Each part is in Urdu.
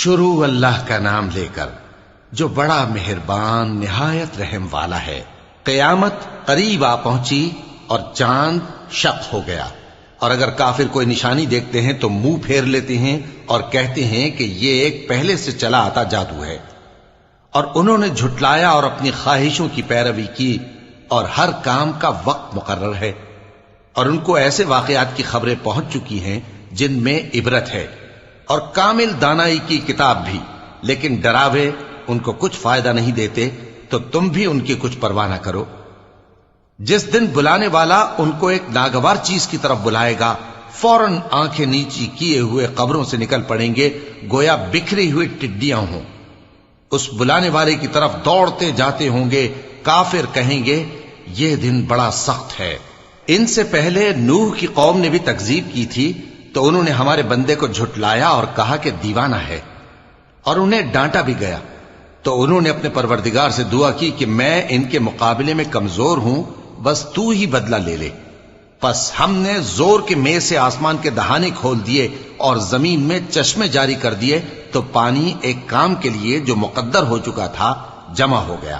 شروع اللہ کا نام لے کر جو بڑا مہربان نہایت رحم والا ہے۔ قیامت قریب آ پہنچی اور چاند شق ہو گیا، اور اگر کافر کوئی نشانی دیکھتے ہیں تو منہ پھیر لیتے ہیں اور کہتے ہیں کہ یہ ایک پہلے سے چلا آتا جادو ہے۔ اور انہوں نے جھٹلایا اور اپنی خواہشوں کی پیروی کی، اور ہر کام کا وقت مقرر ہے۔ اور ان کو ایسے واقعات کی خبریں پہنچ چکی ہیں جن میں عبرت ہے، اور کامل دانائی کی کتاب بھی، لیکن ڈراوے ان کو کچھ فائدہ نہیں دیتے، تو تم بھی ان کی کچھ پرواہ نہ کرو۔ جس دن بلانے والا ان کو ایک ناگوار چیز کی طرف بلائے گا، فوراً آنکھیں نیچی کیے ہوئے قبروں سے نکل پڑیں گے گویا بکھری ہوئی ٹڈیاں ہوں۔ اس بلانے والے کی طرف دوڑتے جاتے ہوں گے۔ کافر کہیں گے یہ دن بڑا سخت ہے۔ ان سے پہلے نوح کی قوم نے بھی تکذیب کی تھی، تو انہوں نے ہمارے بندے کو جھٹلایا اور کہا کہ دیوانہ ہے، اور انہیں ڈانٹا بھی گیا۔ تو انہوں نے اپنے پروردگار سے دعا کی کہ میں ان کے مقابلے میں کمزور ہوں، بس تو ہی بدلہ لے لے۔ پس ہم نے زور کے مے سے آسمان کے دہانے کھول دیے اور زمین میں چشمے جاری کر دیے، تو پانی ایک کام کے لیے جو مقدر ہو چکا تھا جمع ہو گیا۔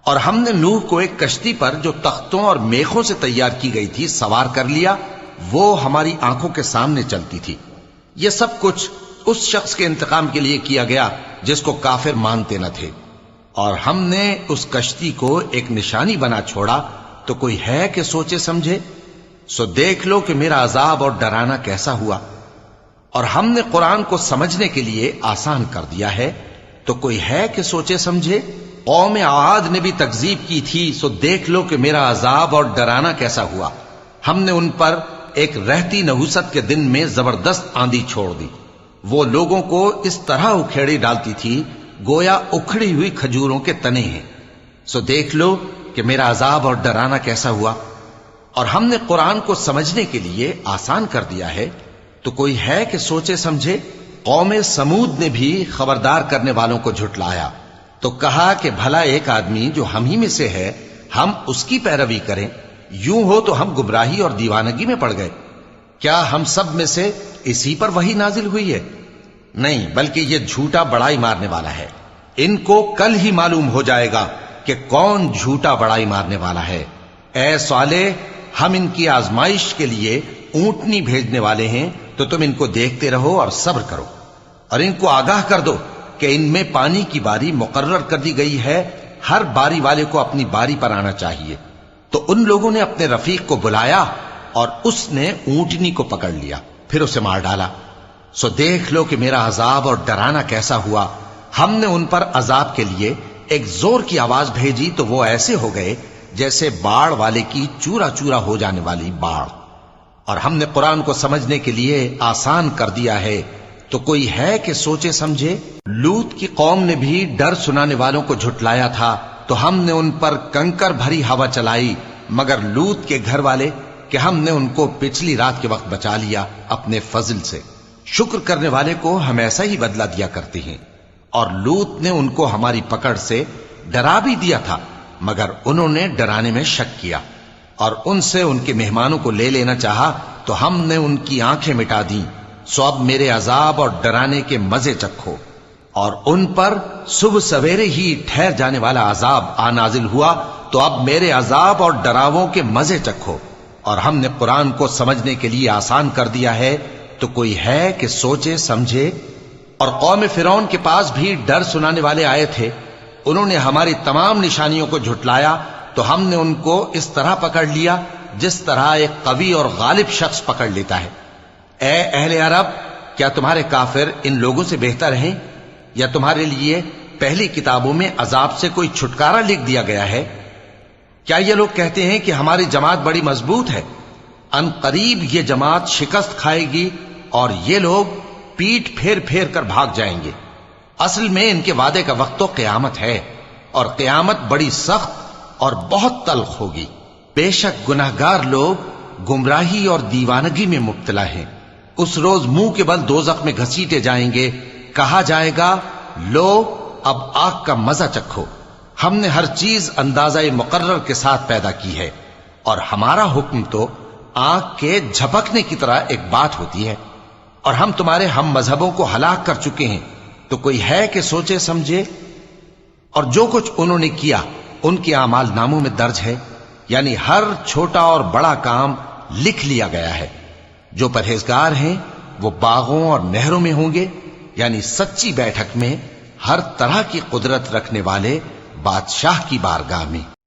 اور ہم نے نوح کو ایک کشتی پر جو تختوں اور میخوں سے تیار کی گئی تھی سوار کر لیا، وہ ہماری آنکھوں کے سامنے چلتی تھی۔ یہ سب کچھ اس شخص کے انتقام کے لیے کیا گیا جس کو کافر مانتے نہ تھے۔ اور ہم نے اس کشتی کو ایک نشانی بنا چھوڑا، تو کوئی ہے کہ سوچے سمجھے؟ سو دیکھ لو کہ میرا عذاب اور ڈرانا کیسا ہوا۔ اور ہم نے قرآن کو سمجھنے کے لیے آسان کر دیا ہے، تو کوئی ہے کہ سوچے سمجھے؟ قوم عاد نے بھی تکذیب کی تھی، سو دیکھ لو کہ میرا عذاب اور ڈرانا کیسا ہوا۔ ہم نے ان پر ایک رہتی نحوست کے دن میں زبردست آندھی چھوڑ دی، وہ لوگوں کو اس طرح اکھیڑی ڈالتی تھی گویا اکھڑی ہوئی کھجوروں کے تنے ہیں۔ سو دیکھ لو کہ میرا عذاب اور ڈرانا کیسا ہوا۔ اور ہم نے قرآن کو سمجھنے کے لیے آسان کر دیا ہے، تو کوئی ہے کہ سوچے سمجھے؟ قوم سمود نے بھی خبردار کرنے والوں کو جھٹلایا، تو کہا کہ بھلا ایک آدمی جو ہم ہی میں سے ہے، ہم اس کی پیروی کریں؟ یوں ہو تو ہم گمراہی اور دیوانگی میں پڑ گئے۔ کیا ہم سب میں سے اسی پر وحی نازل ہوئی ہے؟ نہیں، بلکہ یہ جھوٹا بڑائی مارنے والا ہے۔ ان کو کل ہی معلوم ہو جائے گا کہ کون جھوٹا بڑائی مارنے والا ہے۔ اے صالح، ہم ان کی آزمائش کے لیے اونٹنی بھیجنے والے ہیں، تو تم ان کو دیکھتے رہو اور صبر کرو، اور ان کو آگاہ کر دو کہ ان میں پانی کی باری مقرر کر دی گئی ہے، ہر باری والے کو اپنی باری پر آنا چاہیے۔ تو ان لوگوں نے اپنے رفیق کو بلایا، اور اس نے اونٹنی کو پکڑ لیا، پھر اسے مار ڈالا۔ سو دیکھ لو کہ میرا عذاب اور ڈرانا کیسا ہوا۔ ہم نے ان پر عذاب کے لیے ایک زور کی آواز بھیجی، تو وہ ایسے ہو گئے جیسے باڑ والے کی چورا چورا ہو جانے والی باڑ۔ اور ہم نے قرآن کو سمجھنے کے لیے آسان کر دیا ہے، تو کوئی ہے کہ سوچے سمجھے؟ لوط کی قوم نے بھی ڈر سنانے والوں کو جھٹلایا تھا، تو ہم نے ان پر کنکر بھری ہوا چلائی، مگر لوط کے گھر والے کہ ہم نے ان کو پچھلی رات کے وقت بچا لیا اپنے فضل سے۔ شکر کرنے والے کو ہم ایسا ہی بدلہ دیا کرتے ہیں۔ اور لوط نے ان کو ہماری پکڑ سے ڈرا بھی دیا تھا، مگر انہوں نے ڈرانے میں شک کیا، اور ان سے ان کے مہمانوں کو لے لینا چاہا، تو ہم نے ان کی آنکھیں مٹا دیں۔ سو اب میرے عذاب اور ڈرانے کے مزے چکھو۔ اور ان پر صبح سویرے ہی ٹھہر جانے والا عذاب آ نازل ہوا، تو اب میرے عذاب اور ڈراووں کے مزے چکھو۔ اور ہم نے قرآن کو سمجھنے کے لیے آسان کر دیا ہے، تو کوئی ہے کہ سوچے سمجھے؟ اور قوم فرعون کے پاس بھی ڈر سنانے والے آئے تھے، انہوں نے ہماری تمام نشانیوں کو جھٹلایا، تو ہم نے ان کو اس طرح پکڑ لیا جس طرح ایک قوی اور غالب شخص پکڑ لیتا ہے۔ اے اہل عرب، کیا تمہارے کافر ان لوگوں سے بہتر ہیں؟ یا تمہارے لیے پہلی کتابوں میں عذاب سے کوئی چھٹکارا لکھ دیا گیا ہے؟ کیا یہ لوگ کہتے ہیں کہ ہماری جماعت بڑی مضبوط ہے؟ ان قریب یہ جماعت شکست کھائے گی، اور یہ لوگ پیٹ پھیر پھیر کر بھاگ جائیں گے۔ اصل میں ان کے وعدے کا وقت تو قیامت ہے، اور قیامت بڑی سخت اور بہت تلخ ہوگی۔ بے شک گناہگار لوگ گمراہی اور دیوانگی میں مبتلا ہیں۔ اس روز منہ کے بل دوزخ میں گھسیٹے جائیں گے، کہا جائے گا لو اب آگ کا مزہ چکھو۔ ہم نے ہر چیز اندازہ مقرر کے ساتھ پیدا کی ہے، اور ہمارا حکم تو آنکھ کے جھپکنے کی طرح ایک بات ہوتی ہے۔ اور ہم تمہارے ہم مذہبوں کو ہلاک کر چکے ہیں، تو کوئی ہے کہ سوچے سمجھے؟ اور جو کچھ انہوں نے کیا ان کے اعمال ناموں میں درج ہے، یعنی ہر چھوٹا اور بڑا کام لکھ لیا گیا ہے۔ جو پرہیزگار ہیں وہ باغوں اور نہروں میں ہوں گے، یعنی سچی بیٹھک میں، ہر طرح کی قدرت رکھنے والے بادشاہ کی بارگاہ میں۔